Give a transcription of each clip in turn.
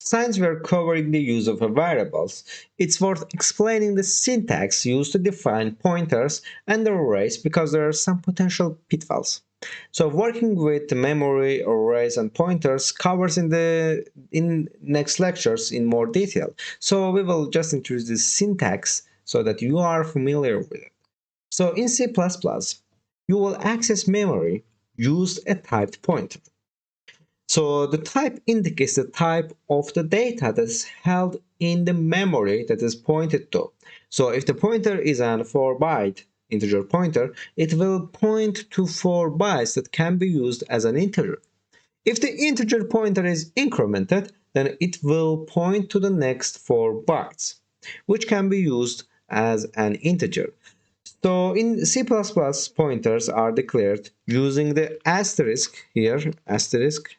Since we're covering the use of variables, it's worth explaining the syntax used to define pointers and arrays because there are some potential pitfalls. So working with memory, arrays, and pointers covers in next lectures in more detail. So we will just introduce the syntax so that you are familiar with it. So in C++, you will access memory use a typed pointer. So the type indicates the type of the data that is held in the memory that is pointed to. So if the pointer is an 4-byte integer pointer, it will point to 4 bytes that can be used as an integer. If the integer pointer is incremented, then it will point to the next 4 bytes, which can be used as an integer. So in C++, pointers are declared using the asterisk here, asterisk,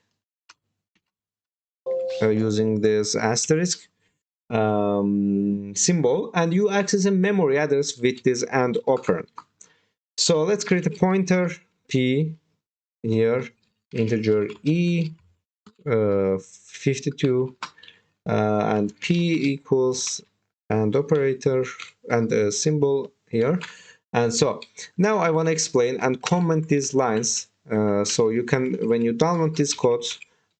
using this asterisk symbol, and you access a memory address with this AND operand. So let's create a pointer p here, integer e 52, and p equals AND operator and a symbol here. And so now I want to explain and comment these lines, so you can, when you download this code,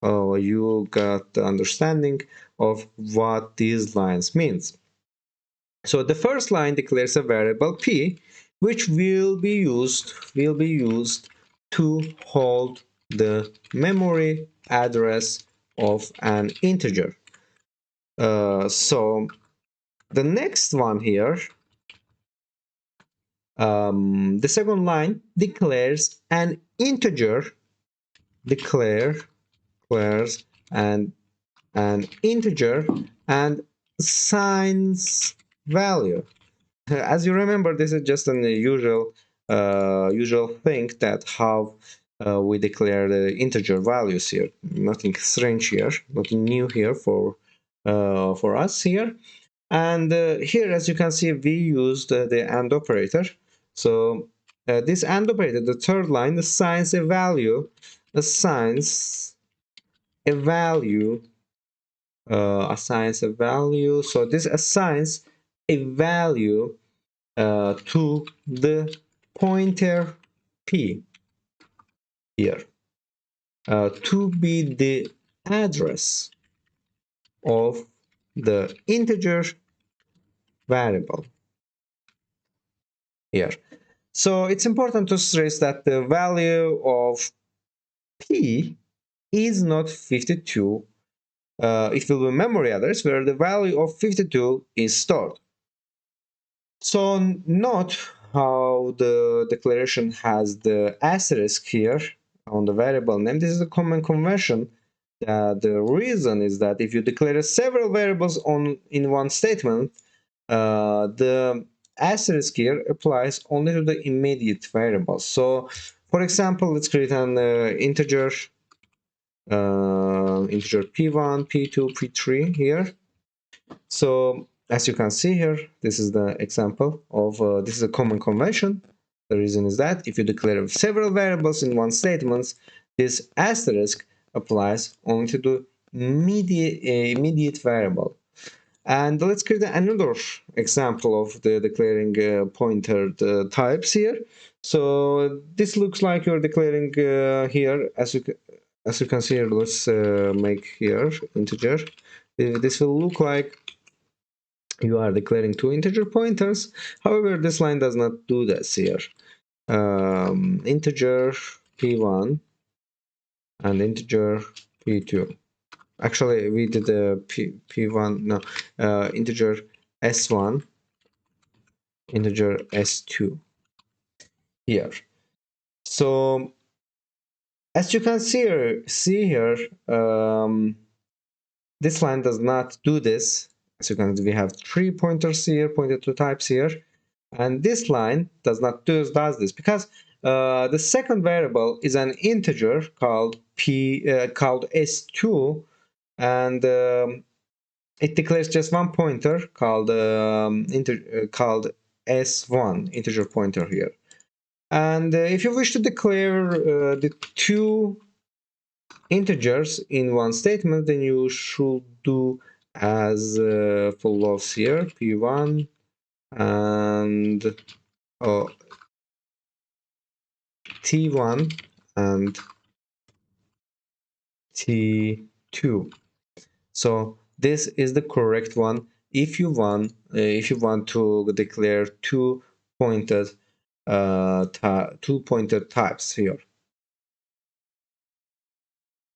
you got the understanding of what these lines means. So the first line declares a variable p, which will be used to hold the memory address of an integer. So the next one here, the second line declares an integer, declares an integer and assigns value. As you remember, this is just an usual thing that how we declare the integer values here. Nothing strange here, nothing new here for us here. And here, as you can see, we used the AND operator. So this AND operator, the third line, assigns a value, assigns a value. So this assigns a value to the pointer p here, to be the address of the integer variable here. So it's important to stress that the value of p is not 52. It will be memory address where the value of 52 is stored. So note how the declaration has the asterisk here on the variable name. This is a common convention. The reason is that if you declare several variables in one statement, the asterisk here applies only to the immediate variables. So, for example, let's create an integer p1, p2, p3 here. So as you can see here, this is the example of this is a common convention. The reason is that if you declare several variables in one statement, this asterisk applies only to the immediate variable. And let's create another example of the declaring pointer types here. So this looks like you're declaring here, as you can see here. Let's make here integer. This will look like you are declaring two integer pointers. However, this line does not do this here. Integer p1 and integer p2. Actually, we did the p1, no, integer s1, integer s2 here. So as you can see here, this line does not do this. As you can see, we have three pointers here, pointed to types here, and this line does not does this because the second variable is an integer called called s2, and it declares just one pointer called called s1, integer pointer here. And if you wish to declare the two integers in one statement, then you should do as follows here: p1 and t1 and t2. So this is the correct one if you want to declare two pointed types here.